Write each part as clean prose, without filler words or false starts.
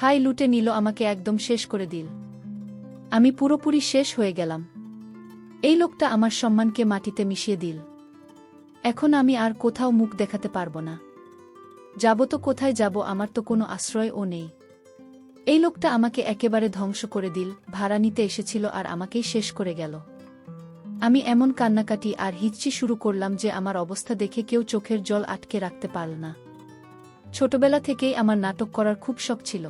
High লুটে নিল, আমাকে একদম শেষ করে দিল। আমি পুরোপুরি শেষ হয়ে গেলাম। এই লোকটা আমার সম্মানকে মাটিতে মিশিয়ে দিল। এখন আমি আর কোথাও মুখ দেখাতে পারবো না। যাব তো কোথায় যাব? আমার তো কোনো আশ্রয়ও নেই। এই লোকটা আমাকে একেবারে ধ্বংস করে দিল, ভাড়া নিতে এসেছিল আর আমাকেই শেষ করে গেল। আমি এমন কান্নাকাটি আর হিচকি শুরু করলাম যে আমার অবস্থা দেখে কেউ চোখের জল আটকে রাখতে পারল না। ছোটবেলা থেকেই আমার নাটক করার খুব শখ ছিল।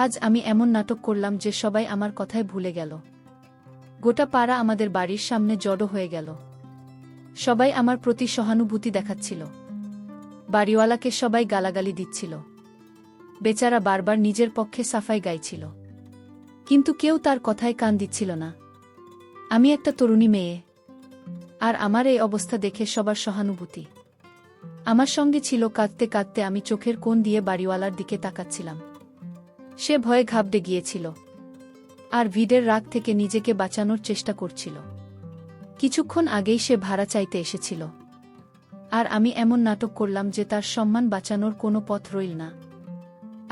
আজ আমি এমন নাটক করলাম যে সবাই আমার কথায় ভুলে গেল। গোটা পাড়া আমাদের বাড়ির সামনে জড়ো হয়ে গেল। সবাই আমার প্রতি সহানুভূতি দেখাচ্ছিল। বাড়িওয়ালাকে সবাই গালাগালি দিচ্ছিল। বেচারা বারবার নিজের পক্ষে সাফাই গাইছিল, কিন্তু কেউ তার কথায় কান দিচ্ছিল না। আমি একটা তরুণী মেয়ে, আর আমার এই অবস্থা দেখে সবার সহানুভূতি আমার সঙ্গে ছিল। কাঁদতে কাঁদতে আমি চোখের কোণ দিয়ে বাড়িওয়ালার দিকে তাকাচ্ছিলাম। সে ভয়ে ঘাবড়ে গিয়েছিল আর ভিড়ের রাগ থেকে নিজেকে বাঁচানোর চেষ্টা করছিল। কিছুক্ষণ আগেই সে ভাড়া চাইতে এসেছিল, আর আমি এমন নাটক করলাম যে তার সম্মান বাঁচানোর কোনো পথ রইল না।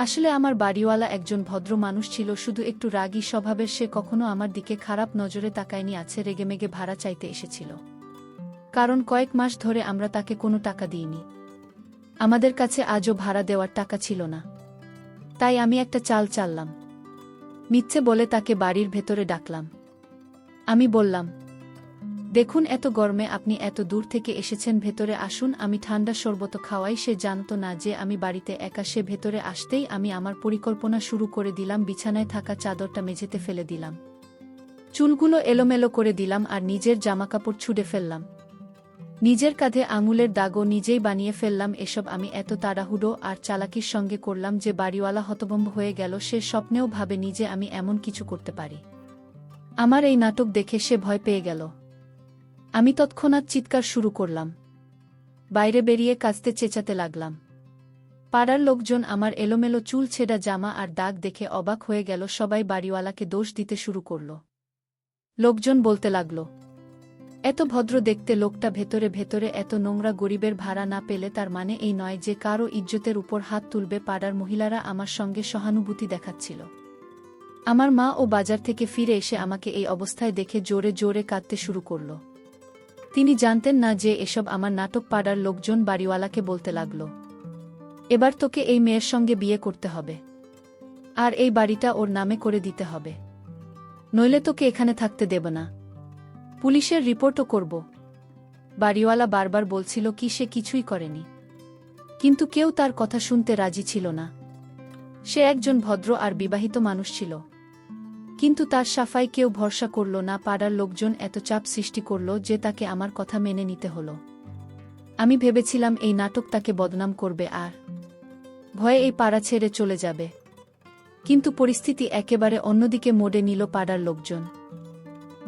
আসলে আমার বাড়িওয়ালা একজন ভদ্র মানুষ ছিল, শুধু একটু রাগী স্বভাবের। সে কখনো আমার দিকে খারাপ নজরে তাকায়নি। আছে রেগেমেগে ভাড়া চাইতে এসেছিল, কারণ কয়েক মাস ধরে আমরা তাকে কোনো টাকা দিইনি। আমাদের কাছে আজও ভাড়া দেওয়ার টাকা ছিল না। তাই আমি একটা চাল চাললাম। মিথ্যে বলে তাকে বাড়ির ভেতরে ডাকলাম। আমি বললাম, দেখুন, এত গরমে আপনি এত দূর থেকে এসেছেন, ভেতরে আসুন, আমি ঠান্ডা শরবত খাওয়াই। সে জানত না যে আমি বাড়িতে একা। সে ভেতরে আসতেই আমি আমার পরিকল্পনা শুরু করে দিলাম। বিছানায় থাকা চাদরটা মেঝেতে ফেলে দিলাম, চুলগুলো এলোমেলো করে দিলাম আর নিজের জামাকাপড় ছুঁড়ে ফেললাম। নিজের কাঁধে আঙুলের দাগও নিজেই বানিয়ে ফেললাম। এসব আমি এত তাড়াহুড়ো আর চালাকির সঙ্গে করলাম যে বাড়িওয়ালা হতভম্ব হয়ে গেল। সে স্বপ্নেও ভাবেনি যে আমি এমন কিছু করতে পারি। আমার এই নাটক দেখে সে ভয় পেয়ে গেল। আমি তৎক্ষণাৎ চিৎকার শুরু করলাম। বাইরে বেরিয়ে কাঁদতে চেঁচাতে লাগলাম। পাড়ার লোকজন আমার এলোমেলো চুল, ছেঁড়া জামা আর দাগ দেখে অবাক হয়ে গেল। সবাই বাড়িওয়ালাকে দোষ দিতে শুরু করল। লোকজন বলতে লাগল, এত ভদ্র দেখতে লোকটা, ভেতরে ভেতরে এত নোংরা। গরিবের ভাড়া না পেলে তার মানে এই নয় যে কারও ইজ্জতের উপর হাত তুলবে। পাড়ার মহিলারা আমার সঙ্গে সহানুভূতি দেখাচ্ছিল। আমার মা ও বাজার থেকে ফিরে এসে আমাকে এই অবস্থায় দেখে জোরে জোরে কাঁদতে শুরু করল। তিনি জানতেন না যে এসব আমার নাটক। পাড়ার লোকজন বাড়িওয়ালাকে বলতে লাগল, এবার তোকে এই মেয়ের সঙ্গে বিয়ে করতে হবে, আর এই বাড়িটা ওর নামে করে দিতে হবে, নইলে তোকে এখানে থাকতে দেব না, পুলিশের রিপোর্টও করব। বাড়িওয়ালা বারবার বলছিল কি সে কিছুই করেনি, কিন্তু কেউ তার কথা শুনতে রাজি ছিল না। সে একজন ভদ্র আর বিবাহিত মানুষ ছিল, কিন্তু তার সাফাই কেউ ভরসা করল না। পাড়ার লোকজন এত চাপ সৃষ্টি করল যে তাকে আমার কথা মেনে নিতে হলো। আমি ভেবেছিলাম এই নাটক তাকে বদনাম করবে আর ভয়ে এই পাড়া ছেড়ে চলে যাবে, কিন্তু পরিস্থিতি একেবারে অন্যদিকে মোড়ে নিল। পাড়ার লোকজন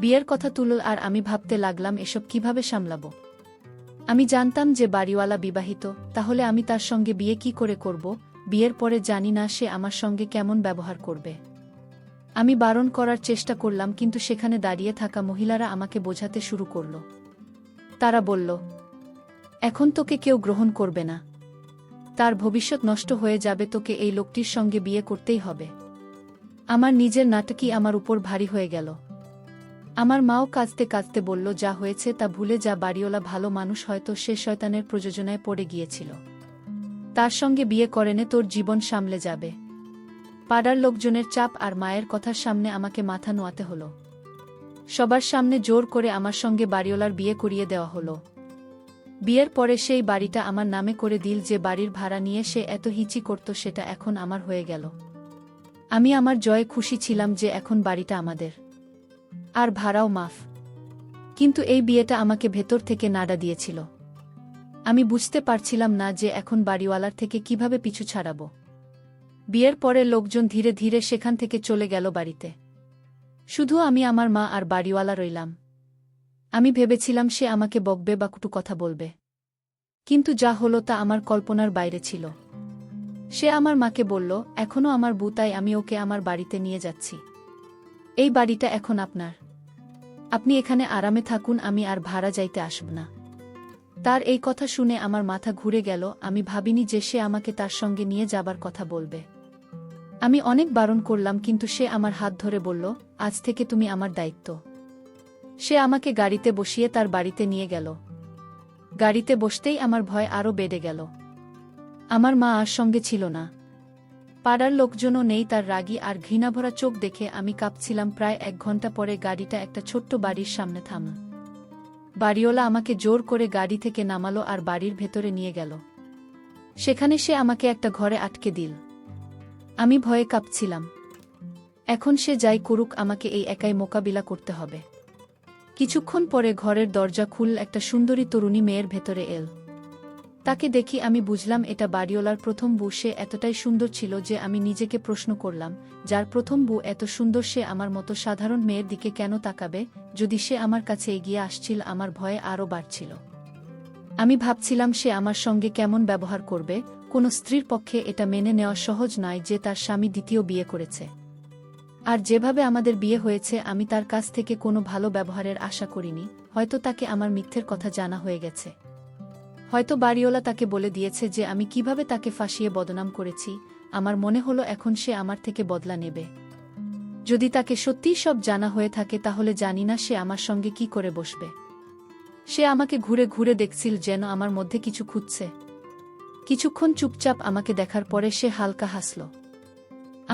বিয়ের কথা তুলল আর আমি ভাবতে লাগলাম এসব কিভাবে সামলাবো। আমি জানতাম যে বাড়িওয়ালা বিবাহিত, তাহলে আমি তার সঙ্গে বিয়ে কি করে করব? বিয়ের পরে জানি না সে আমার সঙ্গে কেমন ব্যবহার করবে। আমি বারণ করার চেষ্টা করলাম, কিন্তু সেখানে দাঁড়িয়ে থাকা মহিলারা আমাকে বোঝাতে শুরু করল। তারা বলল, এখন তোকে কেউ গ্রহণ করবে না, তার ভবিষ্যৎ নষ্ট হয়ে যাবে, তোকে এই লোকটির সঙ্গে বিয়ে করতেই হবে। আমার নিজের নাটকই আমার উপর ভারী হয়ে গেল। আমার মাও কাঁদতে কাঁদতে বলল, যা হয়েছে তা ভুলে যা, বাড়িওয়ালা ভালো মানুষ, হয়তো সে শয়তানের প্রযোজনায় পড়ে গিয়েছিল, তার সঙ্গে বিয়ে করেনে, তোর জীবন সামলে যাবে। পাড়ার লোকজনের চাপ আর মায়ের কথার সামনে আমাকে মাথা নোয়াতে হলো। সবার সামনে জোর করে আমার সঙ্গে বাড়িওয়ালার বিয়ে করিয়ে দেওয়া হলো। বিয়ের পরে সেই বাড়িটা আমার নামে করে দিল। যে বাড়ির ভাড়া নিয়ে সে এত হিচি করত, সেটা এখন আমার হয়ে গেল। আমি আমার জয়ে খুশি ছিলাম যে এখন বাড়িটা আমাদের, আর ভাড়াও মাফ। কিন্তু এই বিয়েটা আমাকে ভেতর থেকে নাড়া দিয়েছিল। আমি বুঝতে পারছিলাম না যে এখন বাড়িওয়ালার থেকে কিভাবে পিছু ছাড়াবো। বিয়ের পরে লোকজন ধীরে ধীরে সেখান থেকে চলে গেল বাড়িতে। শুধু আমি, আমার মা আর বাড়িওয়ালা রইলাম। আমি ভেবেছিলাম সে আমাকে বকবে বা কটু কথা বলবে, কিন্তু যা হলো তা আমার কল্পনার বাইরে ছিল। সে আমার মাকে বলল, এখনো আমার বউ, তাই আমি ওকে আমার বাড়িতে নিয়ে যাচ্ছি। এই বাড়িটা এখন আপনার, আপনি এখানে আরামে থাকুন, আমি আর ভাড়া যাইতে আসব না। তার এই কথা শুনে আমার মাথা ঘুরে গেল। আমি ভাবিনি যে সে আমাকে তার সঙ্গে নিয়ে যাবার কথা বলবে। আমি অনেক বারণ করলাম কিন্তু সে আমার হাত ধরে বলল, আজ থেকে তুমি আমার দায়িত্ব। সে আমাকে গাড়িতে বসিয়ে তার বাড়িতে নিয়ে গেল। গাড়িতে বসতেই আমার ভয় আরও বেড়ে গেল। আমার মা আর সঙ্গে ছিল না। পাড়ার লোকজনও নেই। তার রাগী আর ঘৃণাভরা চোখ দেখে আমি কাঁপছিলাম। প্রায় 1 ঘন্টা পরে গাড়িটা একটা ছোট্ট বাড়ির সামনে থামল। বাড়িওয়ালা আমাকে জোর করে গাড়ি থেকে নামালো আর বাড়ির ভেতরে নিয়ে গেল। সেখানে সে আমাকে একটা ঘরে আটকে দিল। আমি ভয়ে কাঁপছিলাম। এখন সে যাই করুক, আমাকে এই একাই মোকাবিলা করতে হবে। কিছুক্ষণ পরে ঘরের দরজা খুলল। একটা সুন্দরী তরুণী মেয়ের ভেতরে এল। তাকে দেখি আমি বুঝলাম এটা বাড়িওয়ালার প্রথম বউ। সে এতটাই সুন্দর ছিল যে আমি নিজেকে প্রশ্ন করলাম, যার প্রথম বউ এত সুন্দর সে আমার মতো সাধারণ মেয়ের দিকে কেন তাকাবে? যদি সে আমার কাছে এগিয়ে আসছিল, আমার ভয়ে আরও বাড়ছিল। আমি ভাবছিলাম সে আমার সঙ্গে কেমন ব্যবহার করবে। কোনো স্ত্রীর পক্ষে এটা মেনে নেওয়া সহজ নয় যে তার স্বামী দ্বিতীয় বিয়ে করেছে। আর যেভাবে আমাদের বিয়ে হয়েছে, আমি তার কাছ থেকে কোনো ভালো ব্যবহারের আশা করিনি। হয়তো তাকে আমার মিথ্যের কথা জানা হয়ে গেছে। হয়তো বাড়িওয়ালা তাকে বলে দিয়েছে যে আমি কিভাবে তাকে ফাঁসিয়ে বদনাম করেছি। আমার মনে হলো এখন সে আমার থেকে বদলা নেবে। যদি তাকে সত্যিই সব জানা হয়ে থাকে, তাহলে জানি না সে আমার সঙ্গে কি করে বসবে। সে আমাকে ঘুরে ঘুরে দেখছিল, যেন আমার মধ্যে কিছু খুঁজছে। কিছুক্ষণ চুপচাপ আমাকে দেখার পরে সে হালকা হাসল।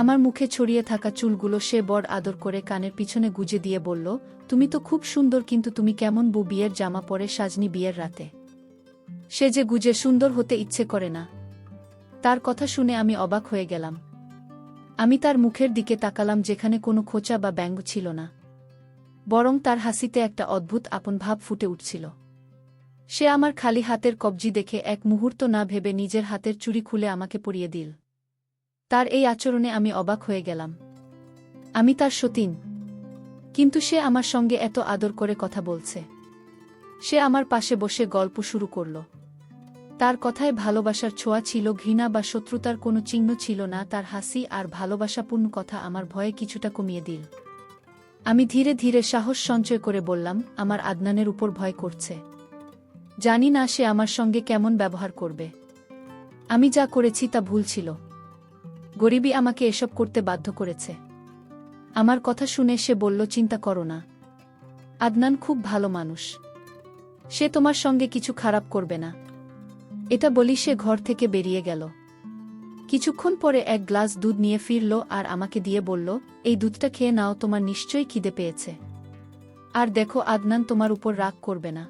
আমার মুখে ছড়িয়ে থাকা চুলগুলো সে বড় আদর করে কানের পিছনে গুজে দিয়ে বলল, তুমি তো খুব সুন্দর, কিন্তু তুমি কেমন বউ বিয়ের জামা পরে সাজনি বিয়ের রাতে? সে যে গুজে সুন্দর হতে ইচ্ছে করে না। তার কথা শুনে আমি অবাক হয়ে গেলাম। আমি তার মুখের দিকে তাকালাম, যেখানে কোনো খোঁচা বা ব্যঙ্গ ছিল না, বরং তার হাসিতে একটা অদ্ভুত আপন ভাব ফুটে উঠছিল। সে আমার খালি হাতের কবজি দেখে এক মুহূর্ত না ভেবে নিজের হাতের চুড়ি খুলে আমাকে পরিয়ে দিল। তার এই আচরণে আমি অবাক হয়ে গেলাম। আমি তার সতীন, কিন্তু সে আমার সঙ্গে এত আদর করে কথা বলছে। সে আমার পাশে বসে গল্প শুরু করল। তার কথায় ভালোবাসার ছোঁয়া ছিল, ঘৃণা বা শত্রুতার কোনো চিহ্ন ছিল না। তার হাসি আর ভালোবাসাপূর্ণ কথা আমার ভয়ে কিছুটা কমিয়ে দিল। আমি ধীরে ধীরে সাহস সঞ্চয় করে বললাম, আমার আদনানের উপর ভয় করছে। জানি না সে আমার সঙ্গে কেমন ব্যবহার করবে। আমি যা করেছি তা ভুল ছিল। গরিবী আমাকে এসব করতে বাধ্য করেছে। আমার কথা শুনে সে বলল, চিন্তা করো না, আদনান খুব ভালো মানুষ। সে তোমার সঙ্গে কিছু খারাপ করবে না। এটা বলি সে ঘর থেকে বেরিয়ে গেল। কিছুক্ষণ পরে 1 গ্লাস দুধ নিয়ে ফিরল আর আমাকে দিয়ে বলল, এই দুধটা খেয়ে নাও, তোমার নিশ্চয়ই খিদে পেয়েছে। আর দেখো, আদনান তোমার উপর রাগ করবে না।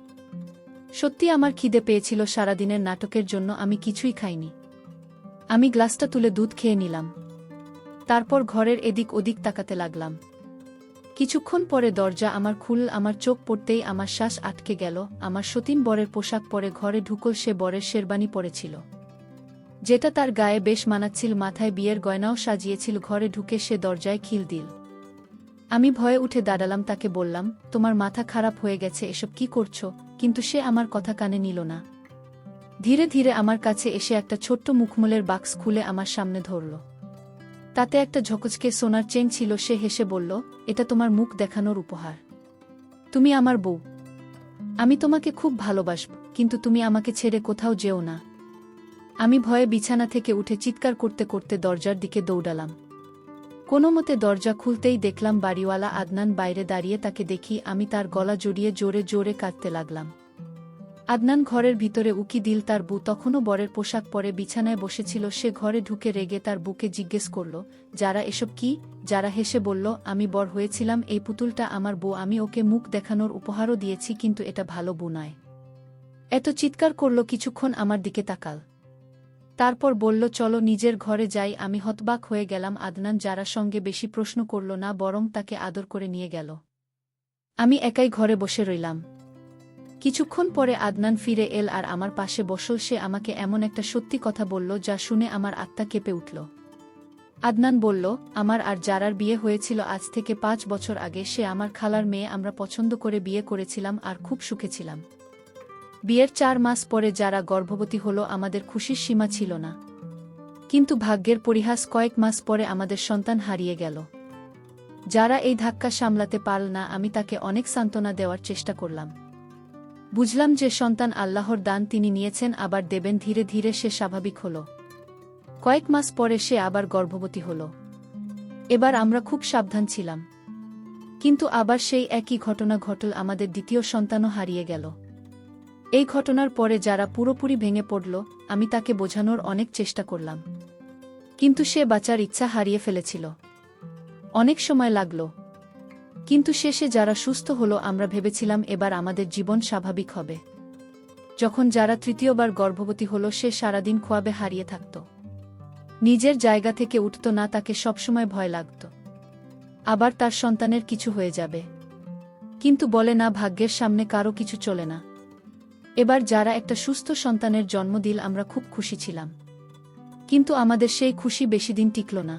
সত্যি আমার খিদে পেয়েছিল। সারাদিনের নাটকের জন্য আমি কিছুই খাইনি। আমি গ্লাসটা তুলে দুধ খেয়ে নিলাম। তারপর ঘরের এদিক ওদিক তাকাতে লাগলাম। কিছুক্ষণ পরে দরজা আমার খুলল। আমার চোখ পড়তেই আমার শ্বাস আটকে গেল। আমার সতীন বরের পোশাক পরে ঘরে ঢুকল। সে বরের শেরবানি পরেছিল, যেটা তার গায়ে বেশ মানাচ্ছিল। মাথায় বিয়ের গয়নাও সাজিয়েছিল। ঘরে ঢুকে সে দরজায় খিল দিল। আমি ভয়ে উঠে দাঁড়ালাম। তাকে বললাম, তোমার মাথা খারাপ হয়ে গেছে, এসব কি করছো? কিন্তু সে আমার কথা কানে নিল না। ধীরে ধীরে আমার কাছে এসে একটা ছোট্ট মুখমলের বাক্স খুলে আমার সামনে ধরল। তাতে একটা ঝকঝকে সোনার চেন ছিল। সে হেসে বলল, এটা তোমার মুখ দেখানোর উপহার। তুমি আমার বউ। আমি তোমাকে খুব ভালোবাসব, কিন্তু তুমি আমাকে ছেড়ে কোথাও যেও না। আমি ভয়ে বিছানা থেকে উঠে চিৎকার করতে করতে দরজার দিকে দৌড়ালাম। কোনোমতে দরজা খুলতেই দেখলাম বাড়িওয়ালা আদনান বাইরে দাঁড়িয়ে। তাকে দেখি আমি তার গলা জড়িয়ে জোরে জোরে কাঁদতে লাগলাম। আদনান ঘরের ভিতরে উকি দিল। তার বউ তখনও বরের পোশাক পরে বিছানায় বসেছিল। সে ঘরে ঢুকে রেগে তার বুকে জিজ্ঞেস করল, যারা এসব কি? যারা হেসে বলল, আমি বর হয়েছিলাম, এই পুতুলটা আমার বউ। আমি ওকে মুখ দেখানোর উপহারও দিয়েছি, কিন্তু এটা ভালো বউ নয়। এত চিৎকার করল। কিছুক্ষণ আমার দিকে তাকাল, তারপর বলল, চলো নিজের ঘরে যাই। আমি হতবাক হয়ে গেলাম। আদনান যারা সঙ্গে বেশি প্রশ্ন করল না, বরং তাকে আদর করে নিয়ে গেল। আমি একাই ঘরে বসে রইলাম। কিছুক্ষণ পরে আদনান ফিরে এল আর আমার পাশে বসল। সে আমাকে এমন একটা সত্যি কথা বলল যা শুনে আমার আত্মা কেঁপে উঠল। আদনান বলল, আমার আর যারার বিয়ে হয়েছিল আজ থেকে 5 বছর আগে। সে আমার খালার মেয়ে। আমরা পছন্দ করে বিয়ে করেছিলাম আর খুব সুখে ছিলাম। বিয়ের 4 মাস পরে যারা গর্ভবতী হলো, আমাদের খুশির সীমা ছিল না। কিন্তু ভাগ্যের পরিহাস, কয়েক মাস পরে আমাদের সন্তান হারিয়ে গেল। যারা এই ধাক্কা সামলাতে পারল না, আমি তাকে অনেক সান্ত্বনা দেওয়ার চেষ্টা করলাম। বুঝলাম যে সন্তান আল্লাহর দান, তিনি নিয়েছেন, আবার দেবেন। ধীরে ধীরে সে স্বাভাবিক হল। কয়েক মাস পরে সে আবার গর্ভবতী হল। এবার আমরা খুব সাবধান ছিলাম। কিন্তু আবার সেই একই ঘটনা ঘটল, আমাদের দ্বিতীয় সন্তানও হারিয়ে গেল। এই ঘটনার পরে যারা পুরোপুরি ভেঙে পড়ল। আমি তাকে বোঝানোর অনেক চেষ্টা করলাম, কিন্তু সে বাঁচার ইচ্ছা হারিয়ে ফেলেছিল। অনেক সময় লাগল, কিন্তু শেষে যারা সুস্থ হলো আমরা ভেবেছিলাম এবার আমাদের জীবন স্বাভাবিক হবে। যখন যারা তৃতীয়বার গর্ভবতী হলো সে সারাদিন খোয়াবে হারিয়ে থাকত, নিজের জায়গা থেকে উঠত না, তাকে সবসময় ভয় লাগত আবার তার সন্তানের কিছু হয়ে যাবে। কিন্তু বলে না, ভাগ্যের সামনে কারো কিছু চলে না। এবার যারা একটা সুস্থ সন্তানের জন্ম দিল আমরা খুব খুশি ছিলাম, কিন্তু আমাদের সেই খুশি বেশিদিন টিকল না।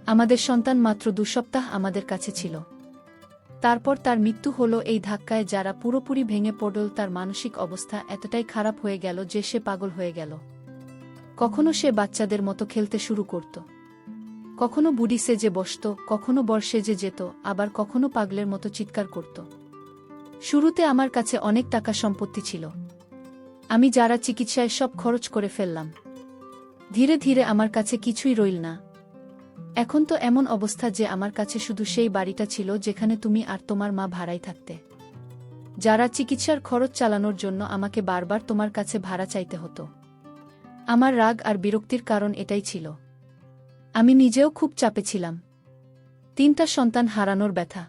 আমাদের সন্তান মাত্র 2 সপ্তাহ আমাদের কাছে ছিল, তারপর তার মৃত্যু হলো। এই ধাক্কায় যারা পুরোপুরি ভেঙে পড়ল, তার মানসিক অবস্থা এতটাই খারাপ হয়ে গেল যে সে পাগল হয়ে গেল। কখনো সে বাচ্চাদের মতো খেলতে শুরু করত, কখনো বুড়ি সেজে বসত, কখনো বর সেজে যেত, আবার কখনো পাগলের মতো চিৎকার করত। শুরুতে আমার কাছে অনেক টাকা সম্পত্তি ছিল, আমি যারা চিকিৎসায় সব খরচ করে ফেললাম। ধীরে ধীরে আমার কাছে কিছুই রইল না। এখন তো এমন অবস্থা যে আমার কাছে শুধু সেই বাড়িটা ছিল যেখানে তুমি আর তোমার মা ভাড়ায় থাকতে। যারা চিকিৎসার খরচ চালানোর জন্য আমাকে বারবার তোমার কাছে ভাড়া চাইতে হতো। আমার রাগ আর বিরক্তির কারণ এটাই ছিল। আমি নিজেও খুব চাপে ছিলাম, 3টা সন্তান হারানোর ব্যথা,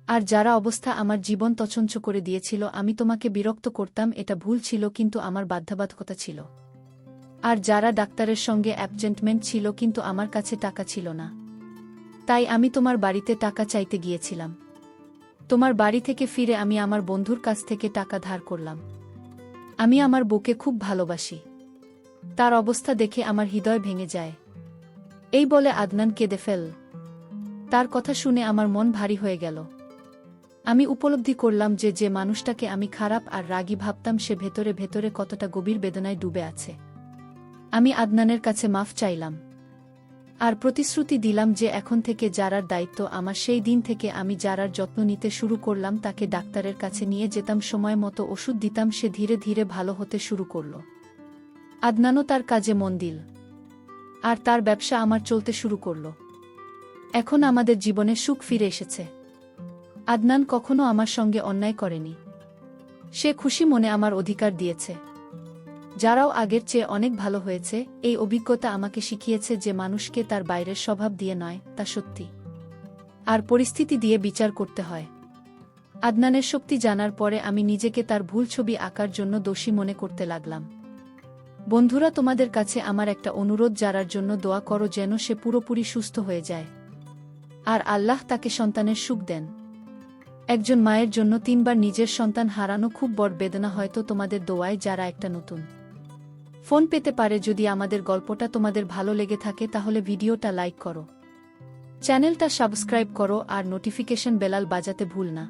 আর যারা অবস্থা আমার জীবন তছনছ করে দিয়েছিল। আমি তোমাকে বিরক্ত করতাম, এটা ভুল ছিল, কিন্তু আমার বাধ্যবাধকতা ছিল। আর যারা ডাক্তারের সঙ্গে অ্যাপয়েন্টমেন্ট ছিল, কিন্তু আমার কাছে টাকা ছিল না, তাই আমি তোমার বাড়িতে টাকা চাইতে গিয়েছিলাম। তোমার বাড়ি থেকে ফিরে আমি আমার বন্ধুর কাছ থেকে টাকা ধার করলাম। আমি আমার বউকে খুব ভালোবাসি, তার অবস্থা দেখে আমার হৃদয় ভেঙে যায়। এই বলে আদনান কেঁদে ফেল। তার কথা শুনে আমার মন ভারী হয়ে গেল। আমি উপলব্ধি করলাম যে যে মানুষটাকে আমি খারাপ আর রাগী ভাবতাম সে ভেতরে ভেতরে কতটা গভীর বেদনায় ডুবে আছে। আমি আদনানের কাছে মাফ চাইলাম আর প্রতিশ্রুতি দিলাম যে এখন থেকে যারার দায়িত্ব আমার। সেই দিন থেকে আমি যারার যত্ন নিতে শুরু করলাম, তাকে ডাক্তারের কাছে নিয়ে যেতাম, সময় মতো ওষুধ দিতাম, সে ধীরে ধীরে ভালো হতে শুরু করল। আদনানও তার কাজে মন দিল আর তার ব্যবসা আমার চলতে শুরু করল। এখন আমাদের জীবনে সুখ ফিরে এসেছে। আদনান কখনো আমার সঙ্গে অন্যায় করেনি, সে খুশি মনে আমার অধিকার দিয়েছে। যারাও আগের চেয়ে অনেক ভালো হয়েছে। এই অভিজ্ঞতা আমাকে শিখিয়েছে যে মানুষকে তার বাইরের স্বভাব দিয়ে নয়, তা সত্যি আর পরিস্থিতি দিয়ে বিচার করতে হয়। আদনানের শক্তি জানার পরে আমি নিজেকে তার ভুল ছবি আঁকার জন্য দোষী মনে করতে লাগলাম। বন্ধুরা, তোমাদের কাছে আমার একটা অনুরোধ, যারার জন্য দোয়া করো যেন সে পুরোপুরি সুস্থ হয়ে যায় আর আল্লাহ তাকে সন্তানের সুখ দেন। একজন মায়ের জন্য 3বার নিজের সন্তান হারানো খুব বড় বেদনা। হয়তো তোমাদের দোয়ায় যারা একটা নতুন ফোন পেতে পারে। যদি আমাদের গল্পটা তোমাদের ভালো লেগে থাকে তাহলে ভিডিওটা লাইক করো, চ্যানেলটা সাবস্ক্রাইব করো আর নোটিফিকেশন বেলাল বাজাতে ভুল না।